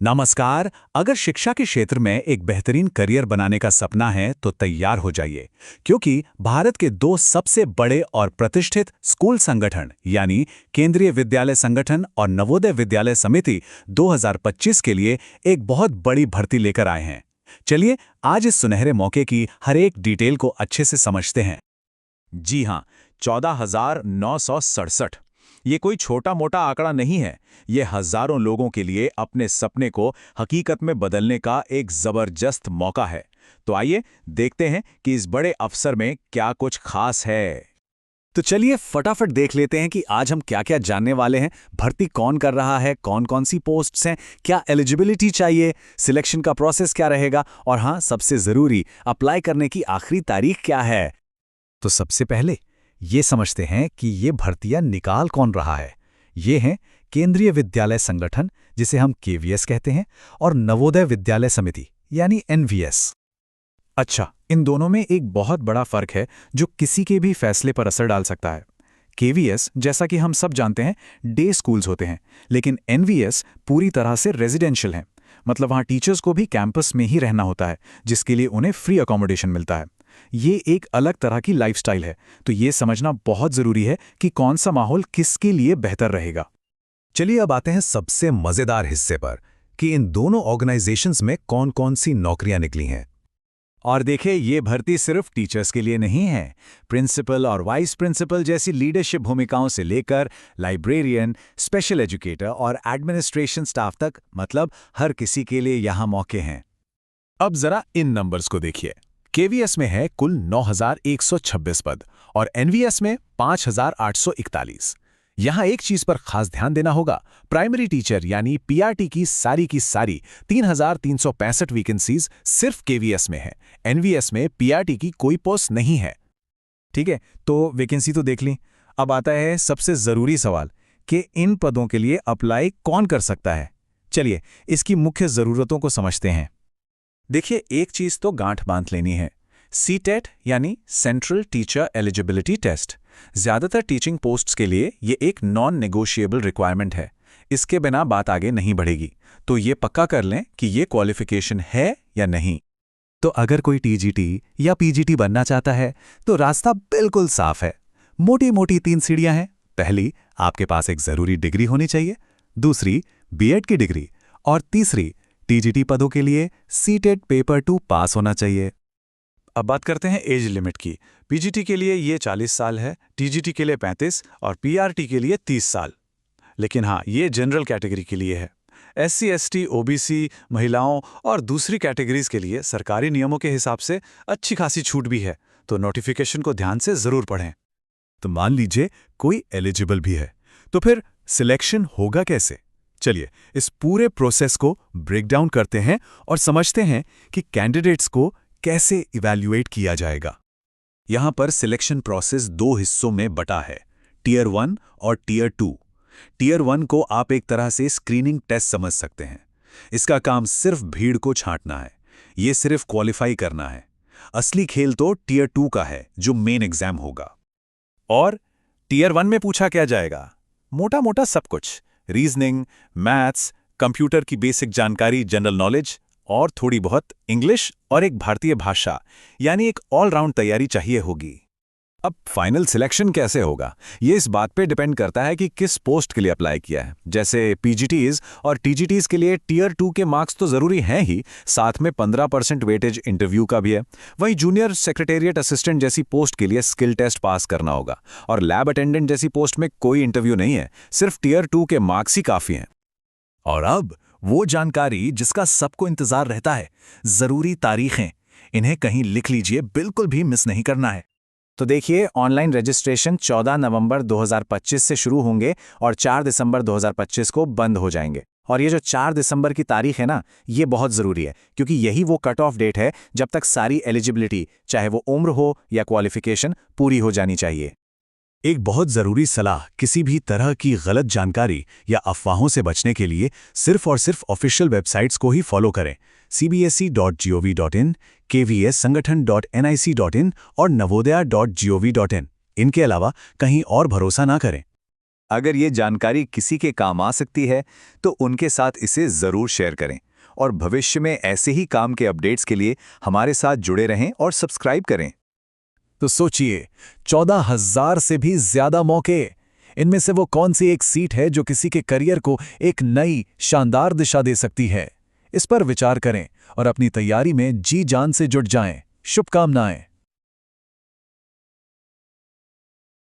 नमस्कार। अगर शिक्षा के क्षेत्र में एक बेहतरीन करियर बनाने का सपना है तो तैयार हो जाइए, क्योंकि भारत के दो सबसे बड़े और प्रतिष्ठित स्कूल संगठन यानी केंद्रीय विद्यालय संगठन और नवोदय विद्यालय समिति 2025 के लिए एक बहुत बड़ी भर्ती लेकर आए हैं। चलिए आज इस सुनहरे मौके की हर एक डिटेल को अच्छे से समझते हैं। जी हाँ, 14,967। ये कोई छोटा मोटा आंकड़ा नहीं है। ये हजारों लोगों के लिए अपने सपने को हकीकत में बदलने का एक जबरदस्त मौका है। तो आइए देखते हैं कि इस बड़े अवसर में क्या कुछ खास है। तो चलिए फटाफट देख लेते हैं कि आज हम क्या क्या जानने वाले हैं। भर्ती कौन कर रहा है, कौन कौन सी पोस्ट्स हैं, क्या एलिजिबिलिटी चाहिए, सिलेक्शन का प्रोसेस क्या रहेगा, और हाँ, सबसे जरूरी, अप्लाई करने की आखिरी तारीख क्या है। तो सबसे पहले ये समझते हैं कि ये भर्तियां निकाल कौन रहा है। ये हैं केंद्रीय विद्यालय संगठन, जिसे हम केवीएस कहते हैं, और नवोदय विद्यालय समिति यानी एनवीएस। अच्छा, इन दोनों में एक बहुत बड़ा फर्क है जो किसी के भी फैसले पर असर डाल सकता है। केवीएस, जैसा कि हम सब जानते हैं, डे स्कूल्स होते हैं, लेकिन एनवीएस पूरी तरह से रेजिडेंशियल हैं। मतलब वहाँ टीचर्स को भी कैंपस में ही रहना होता है, जिसके लिए उन्हें फ्री अकोमोडेशन मिलता है। ये एक अलग तरह की लाइफस्टाइल है, तो ये समझना बहुत जरूरी है कि कौन सा माहौल किसके लिए बेहतर रहेगा। चलिए अब आते हैं सबसे मजेदार हिस्से पर कि इन दोनों ऑर्गेनाइजेशंस में कौन कौन सी नौकरियां निकली हैं। और देखिए, ये भर्ती सिर्फ टीचर्स के लिए नहीं है। प्रिंसिपल और वाइस प्रिंसिपल जैसी लीडरशिप भूमिकाओं से लेकर लाइब्रेरियन, स्पेशल एजुकेटर और एडमिनिस्ट्रेशन स्टाफ तक, मतलब हर किसी के लिए यहाँ मौके हैं। अब जरा इन नंबर्स को देखिए। केवीएस में है कुल 9,126 पद और एनवीएस में 5,841। यहां एक चीज पर खास ध्यान देना होगा। प्राइमरी टीचर यानी पीआरटी की सारी 3,365 वैकेंसीज सिर्फ केवीएस में है। एनवीएस में पीआरटी की कोई पोस्ट नहीं है। ठीक है, तो वैकेंसी तो देख ली। अब आता है सबसे जरूरी सवाल कि इन पदों के लिए अप्लाई कौन कर सकता है। चलिए इसकी मुख्य जरूरतों को समझते हैं। देखिए, एक चीज तो गांठ बांध लेनी है। सीटेट यानी सेंट्रल टीचर एलिजिबिलिटी टेस्ट। ज्यादातर टीचिंग पोस्ट्स के लिए ये एक नॉन नेगोशिएबल रिक्वायरमेंट है। इसके बिना बात आगे नहीं बढ़ेगी। तो ये पक्का कर लें कि ये क्वालिफिकेशन है या नहीं। तो अगर कोई टीजीटी या पीजीटी बनना चाहता है तो रास्ता बिल्कुल साफ है। मोटी मोटी 3 सीढ़ियां हैं। पहली, आपके पास एक जरूरी डिग्री होनी चाहिए। दूसरी, बीएड की डिग्री। और तीसरी, टीजीटी पदों के लिए सीटेट पेपर 2 पास होना चाहिए। अब बात करते हैं एज लिमिट की। पीजीटी के लिए ये 40 साल है, टीजीटी के लिए 35 और पीआरटी के लिए 30 साल। लेकिन हाँ, ये जनरल कैटेगरी के लिए है। एससी, एसटी, ओबीसी, महिलाओं और दूसरी कैटेगरीज के लिए सरकारी नियमों के हिसाब से अच्छी खासी छूट भी है, तो नोटिफिकेशन को ध्यान से जरूर पढ़ें। तो मान लीजिए कोई एलिजिबल भी है, तो फिर सिलेक्शन होगा कैसे? चलिए इस पूरे प्रोसेस को ब्रेक डाउन करते हैं और समझते हैं कि कैंडिडेट्स को कैसे इवैल्यूएट किया जाएगा। यहां पर सिलेक्शन प्रोसेस 2 हिस्सों में बटा है, टियर 1 और टियर 2। टियर 1 को आप एक तरह से स्क्रीनिंग टेस्ट समझ सकते हैं। इसका काम सिर्फ भीड़ को छांटना है, ये सिर्फ क्वालिफाई करना है। असली खेल तो टियर 2 का है, जो मेन एग्जाम होगा। और टियर 1 में पूछा क्या जाएगा? मोटा मोटा सब कुछ, रीजनिंग, मैथ्स, कंप्यूटर की बेसिक जानकारी, जनरल नॉलेज और थोड़ी बहुत इंग्लिश और एक भारतीय भाषा, यानी एक ऑलराउंड तैयारी चाहिए होगी। अब फाइनल सिलेक्शन कैसे होगा, ये इस बात पे डिपेंड करता है कि किस पोस्ट के लिए अप्लाई किया है। जैसे पीजीटीज और टीजीटीज के लिए टियर 2 के मार्क्स तो जरूरी हैं ही, साथ में 15% वेटेज इंटरव्यू का भी है। वहीं जूनियर सेक्रेटेरिएट असिस्टेंट जैसी पोस्ट के लिए स्किल टेस्ट पास करना होगा, और लैब अटेंडेंट जैसी पोस्ट में कोई इंटरव्यू नहीं है, सिर्फ टियर 2 के मार्क्स ही काफी हैं। और अब वो जानकारी जिसका सबको इंतजार रहता है, जरूरी तारीखें। इन्हें कहीं लिख लीजिए, बिल्कुल भी मिस नहीं करना है। तो देखिए, ऑनलाइन रजिस्ट्रेशन 14 नवंबर 2025 से शुरू होंगे और 4 दिसंबर 2025 को बंद हो जाएंगे। और ये जो 4 दिसंबर की तारीख है ना, ये बहुत ज़रूरी है, क्योंकि यही वो कट ऑफ डेट है जब तक सारी एलिजिबिलिटी, चाहे वो उम्र हो या क्वालिफिकेशन, पूरी हो जानी चाहिए। एक बहुत जरूरी सलाह, किसी भी तरह की गलत जानकारी या अफवाहों से बचने के लिए सिर्फ और सिर्फ ऑफिशियल वेबसाइट्स को ही फॉलो करें। cbse.gov.in, kvssangathan.nic.in और navodaya.gov.in। इनके अलावा कहीं और भरोसा ना करें। अगर ये जानकारी किसी के काम आ सकती है तो उनके साथ इसे ज़रूर शेयर करें और भविष्य में ऐसे ही काम के अपडेट्स के लिए हमारे साथ जुड़े रहें और सब्सक्राइब करें। तो सोचिए, 14,000 से भी ज्यादा मौके। इनमें से वो कौन सी एक सीट है जो किसी के करियर को एक नई शानदार दिशा दे सकती है? इस पर विचार करें और अपनी तैयारी में जी जान से जुट जाएं। शुभकामनाएं।